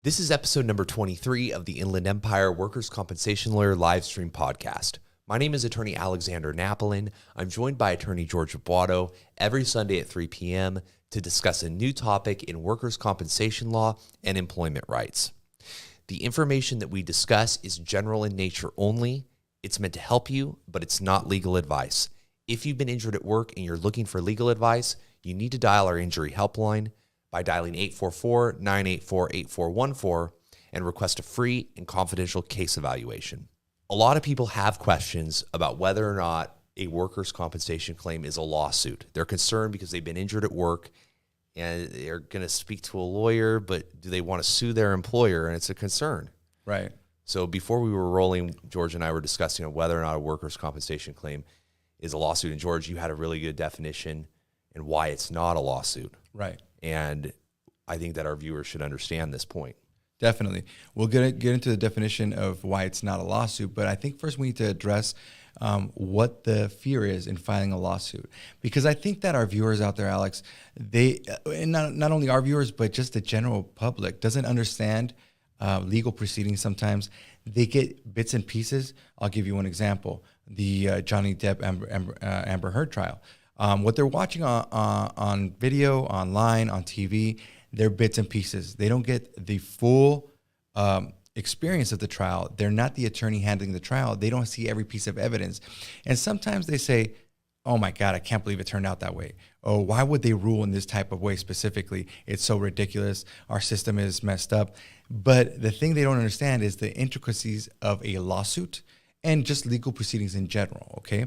This is episode number 23 of the Inland Empire Workers' Compensation Lawyer live stream podcast. My name is attorney Alexander Napolin. I'm joined by attorney George Abuado every Sunday at 3 p.m. to discuss a new topic in workers' compensation law and employment rights. The information that we discuss is general in nature only. It's meant to help you, but it's not legal advice. If you've been injured at work and you're looking for legal advice, you need to dial our injury helpline by dialing 844-984-8414 and request a free and confidential case evaluation. A lot of people have questions about whether or not a workers' compensation claim is a lawsuit. They're concerned because they've been injured at work and they're going to speak to a lawyer, but do they want to sue their employer? And it's a concern. Right. So before we were rolling, George and I were discussing whether or not a workers' compensation claim is a lawsuit. And George, you had a really good definition and why it's not a lawsuit. Right. And I think that our viewers should understand this point. Definitely. We'll get into the definition of why it's not a lawsuit, but I think first we need to address what the fear is in filing a lawsuit. Because I think that our viewers out there, Alex, and not only our viewers, but just the general public doesn't understand legal proceedings sometimes. They get bits and pieces. I'll give you one example. The Johnny Depp Amber Heard trial. What they're watching on video, online, on TV, they're bits and pieces. They don't get the full experience of the trial. They're not the attorney handling the trial. They don't see every piece of evidence. And sometimes they say, oh my God, I can't believe it turned out that way. Oh, why would they rule in this type of way specifically? It's so ridiculous. Our system is messed up. But the thing they don't understand is the intricacies of a lawsuit and just legal proceedings in general, okay?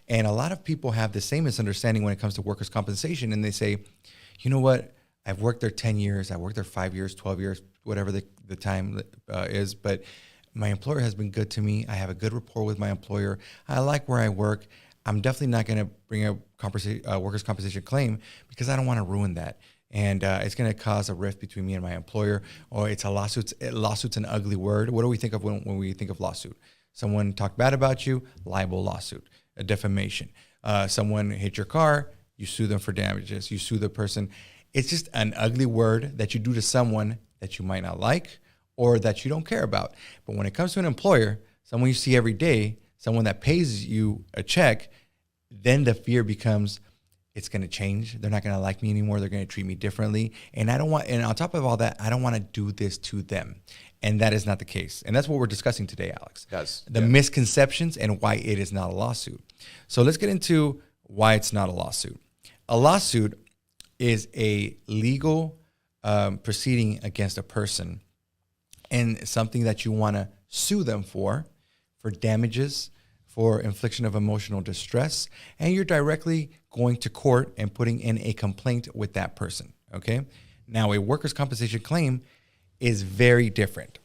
And a lot of people have the same misunderstanding when it comes to workers' compensation, and they say, you know what, I've worked there 10 years, I've worked there 5 years, 12 years, whatever the time is, but my employer has been good to me. I have a good rapport with my employer. I like where I work. I'm definitely not going to bring a workers' compensation claim because I don't want to ruin that. And it's going to cause a rift between me and my employer, or it's a lawsuit. Lawsuit's an ugly word. What do we think of when we think of lawsuit? Someone talked bad about you, libel lawsuit, a defamation. Someone hit your car, you sue them for damages, you sue the person. It's just an ugly word that you do to someone that you might not like or that you don't care about. But when it comes to an employer, someone you see every day, someone that pays you a check, then the fear becomes, it's going to change. They're not going to like me anymore. They're going to treat me differently. And and on top of all that, I don't want to do this to them. And that is not the case. And that's what we're discussing today, Alex. Yes. The misconceptions and why it is not a lawsuit. So let's get into why it's not a lawsuit. A lawsuit is a legal proceeding against a person and something that you want to sue them for damages, for infliction of emotional distress, and you're directly going to court and putting in a complaint with that person, okay? Now, a workers' compensation claim is very different.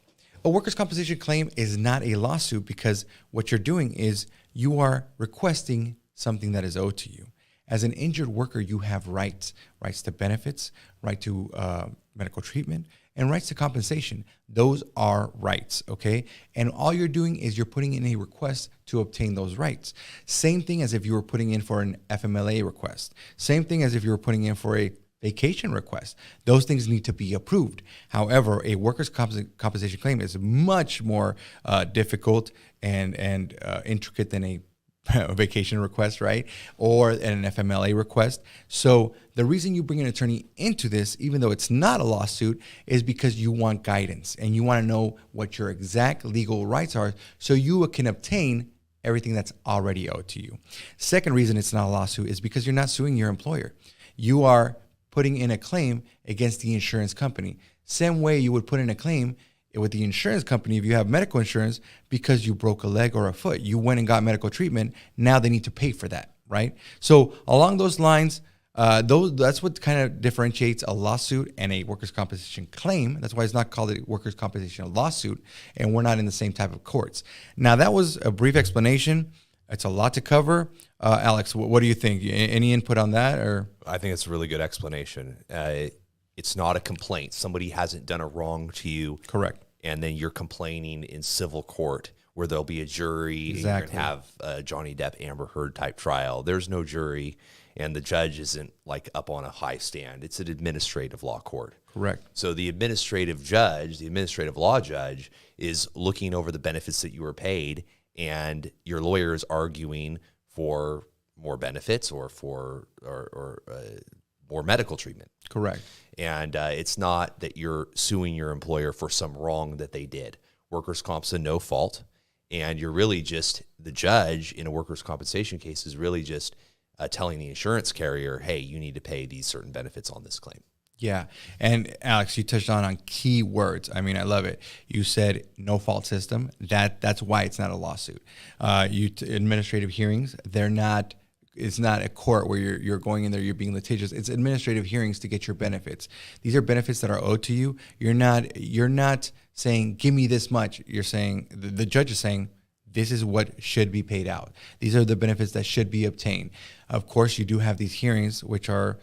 A workers' compensation claim is not a lawsuit because what you're doing is you are requesting something that is owed to you. As an injured worker, you have rights to benefits, right to medical treatment, and rights to compensation. Those are rights, okay? And all you're doing is you're putting in a request to obtain those rights. Same thing as if you were putting in for an FMLA request. Same thing as if you were putting in for a vacation request. Those things need to be approved. However, a workers' compensation claim is much more difficult and intricate than a vacation request, right? Or an FMLA request. So the reason you bring an attorney into this, even though it's not a lawsuit, is because you want guidance and you want to know what your exact legal rights are so you can obtain everything that's already owed to you. Second reason it's not a lawsuit is because you're not suing your employer. You are putting in a claim against the insurance company. Same way you would put in a claim with the insurance company if you have medical insurance because you broke a leg or a foot. You went and got medical treatment. Now they need to pay for that, right? So along those lines, that's what kind of differentiates a lawsuit and a workers' compensation claim. That's why it's not called a workers' compensation lawsuit, and we're not in the same type of courts. Now, that was a brief explanation. It's a lot to cover. Alex, what do you think? Any input on that? Or I think it's a really good explanation. It's not a complaint. Somebody hasn't done a wrong to you. Correct. And then you're complaining in civil court where there'll be a jury and you're going to have a Johnny Depp Amber Heard type trial. There's no jury, and the judge isn't like up on a high stand. It's an administrative law court. Correct. So the administrative judge, the administrative law judge, is looking over the benefits that you were paid, and your lawyer is arguing for more benefits or for more medical treatment. Correct. And it's not that you're suing your employer for some wrong that they did. Workers' comp's a no fault, and you're really just, the judge in a workers' compensation case is really just telling the insurance carrier, hey, you need to pay these certain benefits on this claim. Yeah. And Alex, you touched on key words. I mean, I love it. You said no fault system. That's why it's not a lawsuit. Administrative hearings, it's not a court where you're going in there, you're being litigious. It's administrative hearings to get your benefits. These are benefits that are owed to you. You're not saying, give me this much. You're saying, the judge is saying, this is what should be paid out. These are the benefits that should be obtained. Of course, you do have these hearings, which are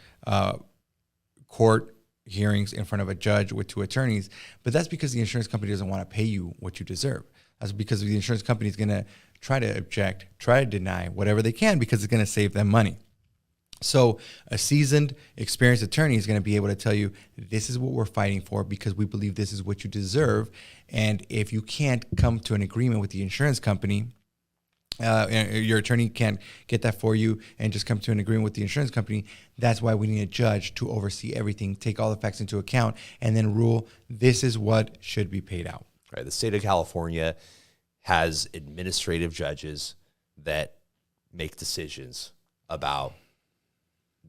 court hearings in front of a judge with two attorneys, but that's because the insurance company doesn't want to pay you what you deserve. That's because the insurance company is going to try to object, try to deny whatever they can because it's going to save them money. So a seasoned, experienced attorney is going to be able to tell you, this is what we're fighting for because we believe this is what you deserve. And if you can't come to an agreement with the insurance company, your attorney can't get that for you and just come to an agreement with the insurance company, that's why we need a judge to oversee everything, take all the facts into account, and then rule this is what should be paid out. Right. The state of California has administrative judges that make decisions about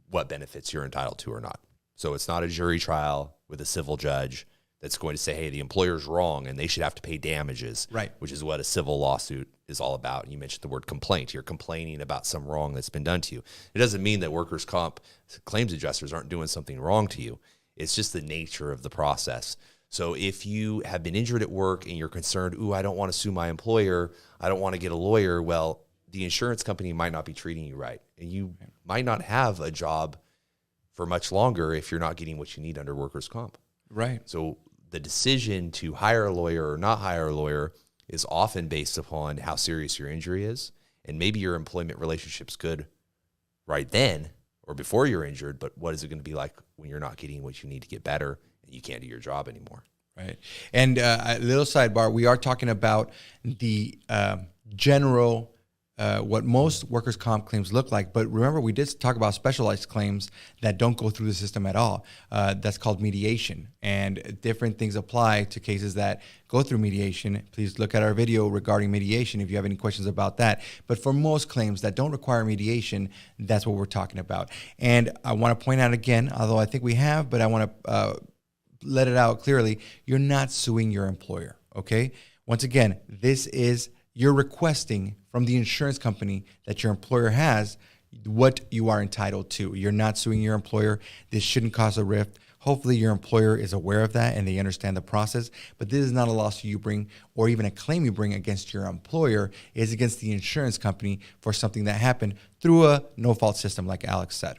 what benefits you're entitled to or not. So it's not a jury trial with a civil judge that's going to say, hey, the employer's wrong and they should have to pay damages, right? Which is what a civil lawsuit is all about. And you mentioned the word complaint. You're complaining about some wrong that's been done to you. It doesn't mean that workers' comp claims adjusters aren't doing something wrong to you. It's just the nature of the process. So if you have been injured at work and you're concerned, I don't want to sue my employer, I don't want to get a lawyer, well, the insurance company might not be treating you right. And you might not have a job for much longer if you're not getting what you need under workers' comp. Right. So the decision to hire a lawyer or not hire a lawyer is often based upon how serious your injury is. And maybe your employment relationship's good right then or before you're injured, but what is it going to be like when you're not getting what you need to get better and you can't do your job anymore? Right. And a little sidebar, we are talking about the general what most workers' comp claims look like. But remember, we did talk about specialized claims that don't go through the system at all. That's called mediation. And different things apply to cases that go through mediation. Please look at our video regarding mediation if you have any questions about that. But for most claims that don't require mediation, that's what we're talking about. And I want to point out again, although I think we have, but I want to let it out clearly, you're not suing your employer, okay? Once again, you're requesting from the insurance company that your employer has what you are entitled to. You're not suing your employer. This shouldn't cause a rift. Hopefully your employer is aware of that and they understand the process, but this is not a lawsuit you bring or even a claim you bring against your employer. It's against the insurance company for something that happened through a no-fault system, like Alex said.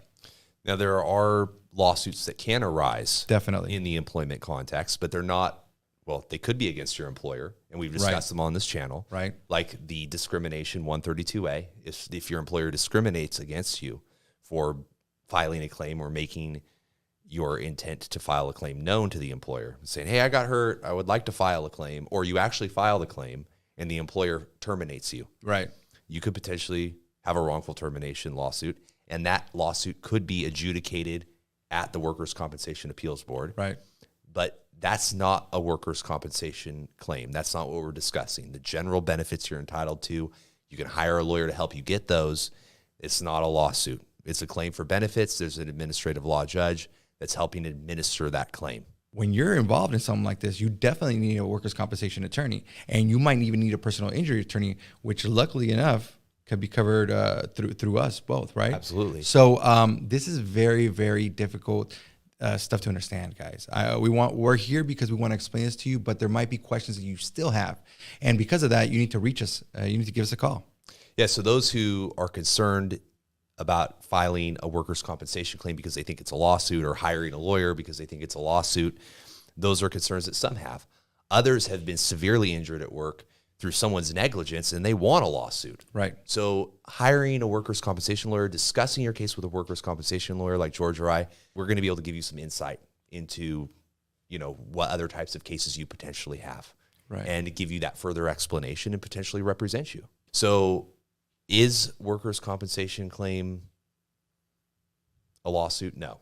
Now, there are lawsuits that can arise definitely in the employment context, but they're not, well, they could be against your employer, and we've discussed them on this channel. Right. Like the discrimination 132A, if your employer discriminates against you for filing a claim or making your intent to file a claim known to the employer, saying, hey, I got hurt, I would like to file a claim, or you actually file the claim and the employer terminates you. Right. You could potentially have a wrongful termination lawsuit, and that lawsuit could be adjudicated at the Workers' Compensation Appeals Board. Right. But that's not a workers' compensation claim. That's not what we're discussing. The general benefits you're entitled to, you can hire a lawyer to help you get those. It's not a lawsuit. It's a claim for benefits. There's an administrative law judge that's helping administer that claim. When you're involved in something like this, you definitely need a workers' compensation attorney, and you might even need a personal injury attorney, which luckily enough could be covered through us both, right? Absolutely. So this is very, very difficult stuff to understand, guys. We're here because we want to explain this to you, but there might be questions that you still have. And because of that, you need to reach us. You need to give us a call. Yeah, so those who are concerned about filing a workers' compensation claim because they think it's a lawsuit or hiring a lawyer because they think it's a lawsuit, those are concerns that some have. Others have been severely injured at work through someone's negligence and they want a lawsuit. Right. So hiring a workers' compensation lawyer, discussing your case with a workers' compensation lawyer like George or I, we're going to be able to give you some insight into, what other types of cases you potentially have. Right. And give you that further explanation and potentially represent you. So is workers' compensation claim a lawsuit? No.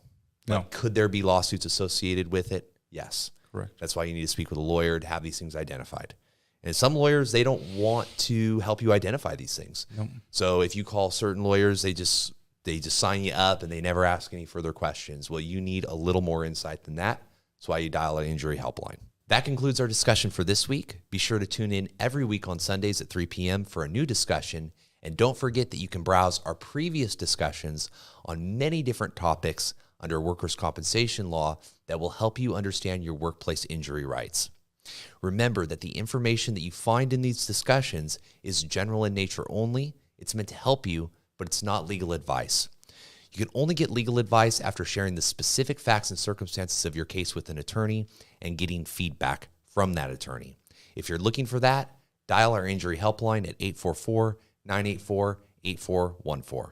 No. But could there be lawsuits associated with it? Yes. Correct. That's why you need to speak with a lawyer to have these things identified. And some lawyers, they don't want to help you identify these things. Nope. So if you call certain lawyers, they just sign you up and they never ask any further questions. Well, you need a little more insight than that. That's why you dial an injury helpline. That concludes our discussion for this week. Be sure to tune in every week on Sundays at 3 p.m. for a new discussion. And don't forget that you can browse our previous discussions on many different topics under workers' compensation law that will help you understand your workplace injury rights. Remember that the information that you find in these discussions is general in nature only. It's meant to help you, but it's not legal advice. You can only get legal advice after sharing the specific facts and circumstances of your case with an attorney and getting feedback from that attorney. If you're looking for that, dial our injury helpline at 844-984-8414.